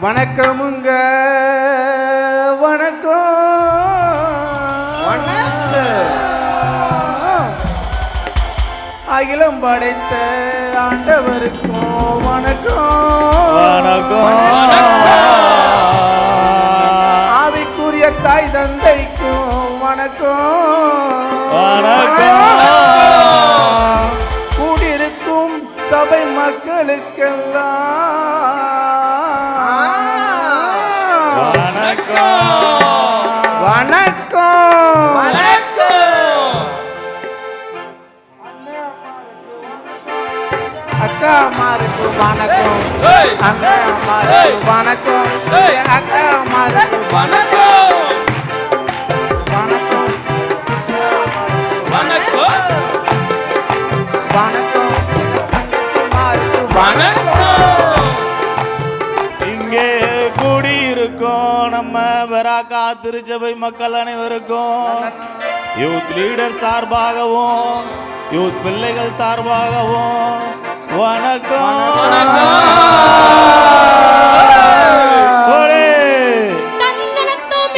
வணக்கமுங்க வணக்கம் அகிலம் படைத்த ஆண்டவருக்கும் வணக்கம் ஆவிக்குரிய தாய் தந்தைக்கும் வணக்கம் கூடியிருக்கும் சபை மக்களுக்கெல்லாம் வணக்கம் அக்கா அம்மாருக்கு வணக்கம் அண்ணா அம்மாருக்கு வணக்கம் அக்கா அம்மாருக்கு வணக்கம் வணக்கம் வணக்கம் வணக்கம். இங்கே கூடியிருக்கோம் நம்ம பெராக்கா திருச்சபை மக்கள் அனைவருக்கும் யூத் லீடர் சார்பாகவும் யூத் பிள்ளைகள் சார்பாகவும் வணக்கம்.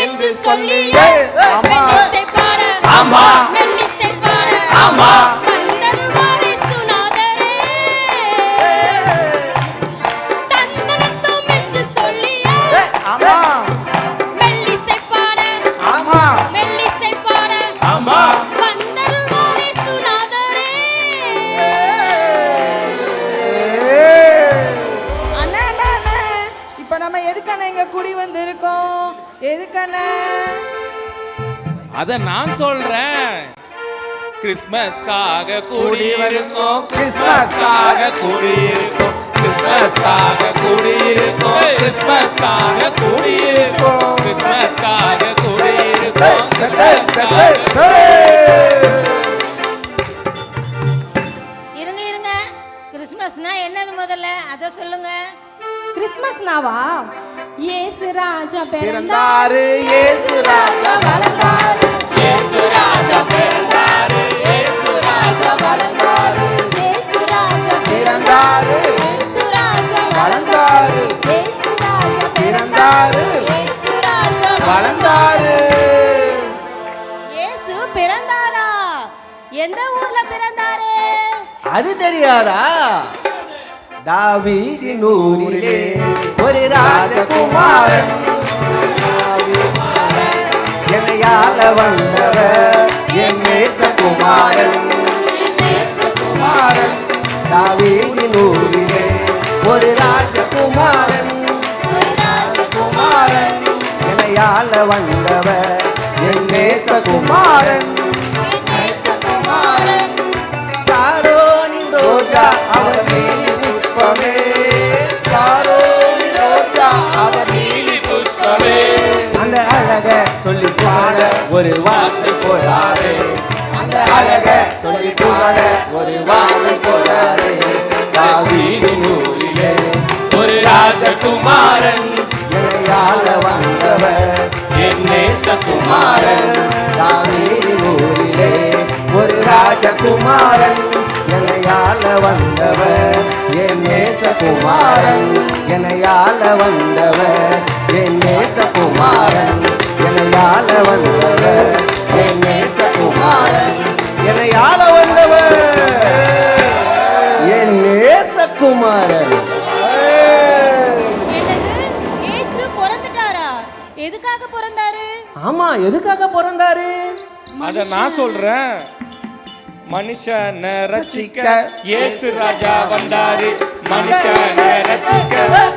என்று சொல்லி அத நான் சொல்றேன். கிறிஸ்மஸ்காக கூடியிருக்கோம், கிறிஸ்மஸ்காக கூடியிருக்கோம், கிறிஸ்மஸ்காக கூடியிருக்கோம், கிறிஸ்மஸ்காக கூடியிருக்கோம், கிறிஸ்மஸ்காக கூடியிருக்கோம். இருங்க இருங்க, கிறிஸ்மஸ்னா என்னது முதல்ல அத சொல்லுங்க. கிறிஸ்மஸ்னாவா? இயேசு ராஜா பிறந்தாரு, இயேசு ராஜா வளர்ந்தாரு, இயேசு ராஜா பிறந்தாரு, இயேசு ராஜா வளர்ந்தாரு, இயேசு ராஜா பிறந்தாரு, இயேசு ராஜா வளர்ந்தாரு, இயேசு ராஜா பிறந்தாரு, இயேசு ராஜா வளர்ந்தாரு. இயேசு பிறந்தாரா? எந்த ஊர்ல பிறந்தாரு? அது தெரியாதா? தாவீதின் ஊரிலே ஒரு ராஜகுமாரன், என்னையால வந்தவர் என் நேசகுமாரன். தாவீதின் ஊரிலே ஒரு ராஜகுமாரன், என்னையால வந்தவர் என் நேசகுமாரன். சாரோனின் ரோஜா அவர் நீலி புஷ்பமே, சாரோனின் ரோஜா அவர் நீலி புஷ்பமே. அந்த அழக சொல்லி பாட ஒரு வார்த்தை போதாது, அந்த அழக சொல்லி பாட ஒரு வார்த்தை போதாது. தாவீதின் ஊரிலே ஒரு ராஜகுமாரன், என்னையால வந்தவர் என் நேசகுமாரன். தாவீதின் ஊரிலே ஒரு ராஜகுமாரன், என்னையால வந்தவர் என் நேசகுமாரன். என்னையால வந்தவர் என் நேசகுமாரன், என்னையால வந்தவர் என் நேசகுமாரன், என்னையால வந்தவர் என் நேசகுமாரன். என்னது? இயேசு பிறந்துட்டாரா? எதுக்காக பிறந்தாரு? ஆமா, எதுக்காக பிறந்தாரு? அத நான் சொல்றேன். மனுஷனை ரட்சிக்க இயேசு ராஜா வந்தாரு, மனுஷனை ரட்சிக்க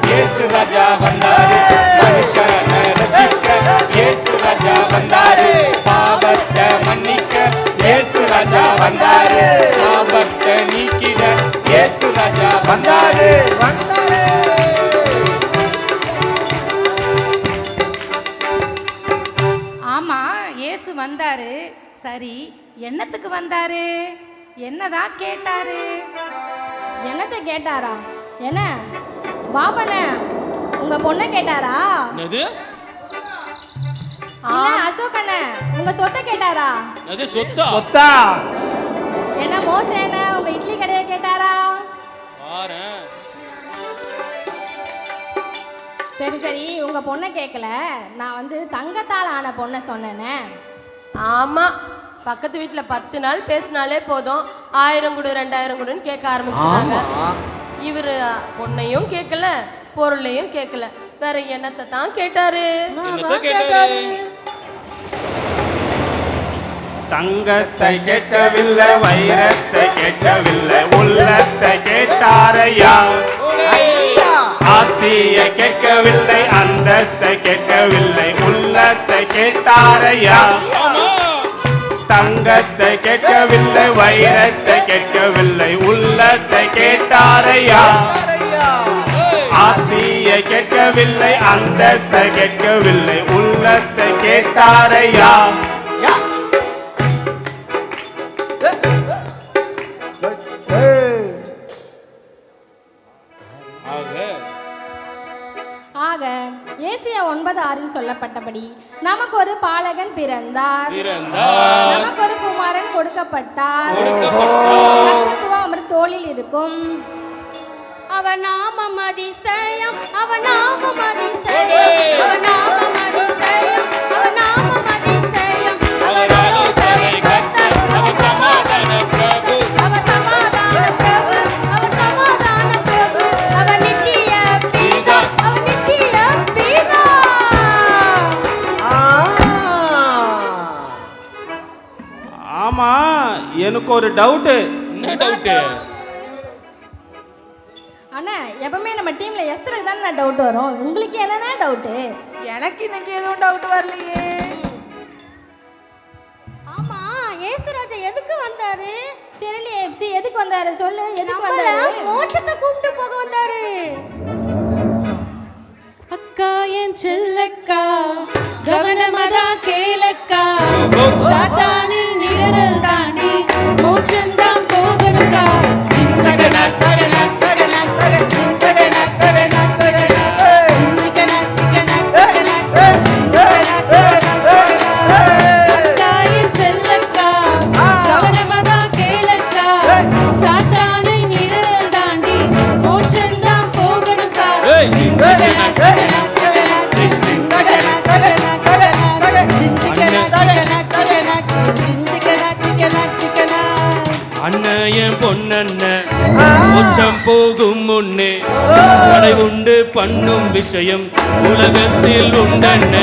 இயேசு ராஜா வந்தாரு, மனுஷனை ரட்சிக்க இயேசு ராஜா வந்தாரு, பாவத்தை மன்னிக்க இயேசு ராஜா வந்தாரு, சாபத்தை நீக்கிட இயேசு ராஜா வந்தாரு. ஆமா, இயேசு வந்தாரு. சரி, என்னத்துக்கு வந்தாரு? என்னதான் கேட்டாரு? என்னத்தை கேட்டாரா? என்ன பாபன உங்க பொண்ணை கேட்டாரா? என்னது? இல்ல அசோகண்ண உங்க சொத்தை கேட்டாரா? என்னது சொத்தா? சொத்தா? என்ன மோசேன உங்க இட்லி கடையை கேட்டாரா? பாரேன். சரி சரி, உங்க பொண்ணை கேட்கல, நான் வந்து தங்கத்தால் ஆன பொண்ணை சொன்னேனே. ஆமா, பக்கத்து வீட்டுல 10 நாள் பேசினாலே போதும் 1000 கொடு 2000 கொடுன்னு கேட்க ஆரம்பிச்சாங்க. இவரு பொண்ணையும் கேட்கல, பொருளையும் கேட்கல, வேற என்னத்தை தான் கேட்டாரு? தங்கத்தை கேட்கவில்லை, வைரத்தை கேட்கவில்லை, உள்ளத்தை கேட்டாரையா. ஆஸ்தியை கேட்கவில்லை, அந்தஸ்தை கேட்கவில்லை, உள்ளத்தை கேட்டாரையா. தங்கத்தை கேட்கவில்லை, வைரத்தை கேட்கவில்லை, உள்ளத்தை கேட்டாரையா. ஆஸ்தியை கேட்கவில்லை, அந்தஸ்தை கேட்கவில்லை, உள்ளத்தை கேட்டாரையா. ஆக ஏசியா 9:6 சொல்லப்பட்டபடி நமக்கு ஒரு பாலகன் பிறந்தார், நமக்கு ஒரு குமாரன் கொடுக்கப்பட்டார், கர்த்தத்துவம் அவர் தோளில் இருக்கும். அவன் நாமம் அதிசயம், அவன் நாமம் அதிசயம், அவன் நாமம் அதிசயம், அவன் நாமம் அதிசயம், அவன் ஆலோசனை கர்த்தர், அவன் சமாதான பிரபு, அவன் சமாதான பிரபு, அவன் சமாதான பிரபு, அவன் நித்திய பிதா, அவன் நித்திய பிதா. ஆமா, எனக்கு ஒரு டவுட். என்ன டவுட்? அண்ணா, எப்பவுமே நம்ம டீம்ல எஸ்தருக்கு தானே டவுட் வரும், உங்களுக்கு என்னன்னா டவுட்டு? எனக்கு இன்னைக்கு எதுவும் டவுட் வரலையே. ஆமா, ஏசுராஜா எதுக்கு வந்தாரு? தெரியல எப்சி, எதுக்கு வந்தாரு சொல்லு. எதுக்கு வந்தாரு? மோட்சத்தை கூப்பிட்டு போக வந்தாரு. அக்கா என் செல்லக்கா, கவனமதா கேளக்கா, சாத்தானின் நிழல் தாண்டி மோட்சம்தான் போகணுக்கா. சின்சகனா சகனா சகனா சகனா சின்சகனா சகனா சகனா சின்சகனா சிக்கனா சகனா. அக்கா என் செல்லக்கா, கவனமதா கேளக்கா, சாத்தானின் நிழல் தாண்டி மோட்சம்தான் போகணுக்கா. சின்சகனா சகனா அண்ணன் பொண்ணண்ண மோட்சம் போகும் முன்னே கடை உண்டு பண்ணும் விஷயம் உலகத்தில் உண்டண்ண.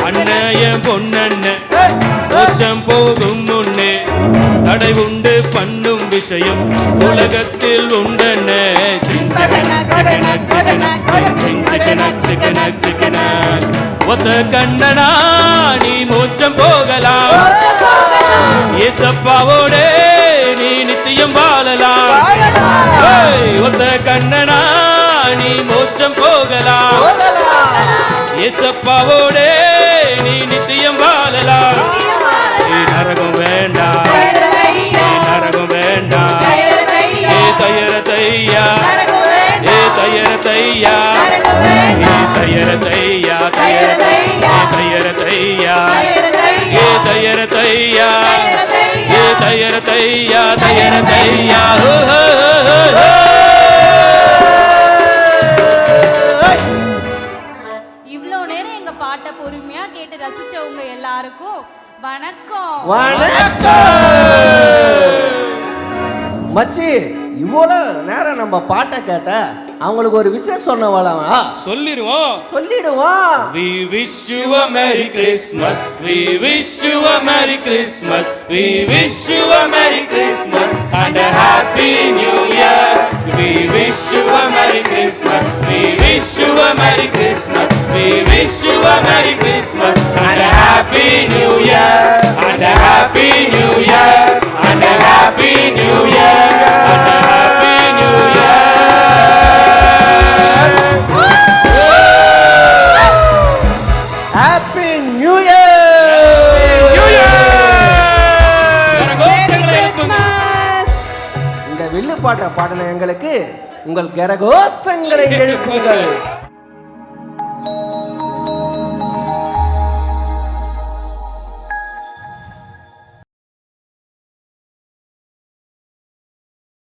அண்ணன் பொண்ணண்ண மோட்சம் போகும் முன்னே கடை உண்டு பண்ணும் விஷயம் உலகத்தில் உண்டண்ண. ஒத்த கண்ணனா நீ மோட்சம் போகலாம், ஏசப்பாவோட நீ நித்தியம் வாழலாம். ஒத்த கண்ணனா நீ மோட்சம் போகலாம், ஏசப்பாவோட நீ நித்தியம் வாழலாம். நீ நரகம் வேண்டாம், நீ நரகம் வேண்டாம். ஏ தயர தையா, ஏ தயர தையா, ஏ தயர தையா, தயர தையா, தயர தையா, ஏ தயர தையா, ஏ தயர தையா, தயர தையா. இவ்வளோ நேரம் எங்க பாட்டை பொறுமையா கேட்டு ரசிச்சவங்க எல்லாருக்கும் வணக்கம். வணக்கம் மச்சி. இவ்வளோ நேரம் நம்ம பாட்டை கேட்ட அவங்களுக்கு ஒரு விஷயம் சொன்னவளா சொல்லிடுவோம், சொல்லிடுவோம். We wish you a Merry Christmas, we wish you a Merry Christmas, we wish you a Merry Christmas and a Happy New Year. We wish you a Merry Christmas, we wish you a Merry Christmas, we wish you a Merry Christmas and a Happy New Year, and a Happy New Year, and a Happy New Year, and a Happy New Year. Happy new year. இந்த வில்லு பாட்டை பாடின எங்களுக்கு உங்கள் கரகோஷங்களை எழுப்புங்கள்.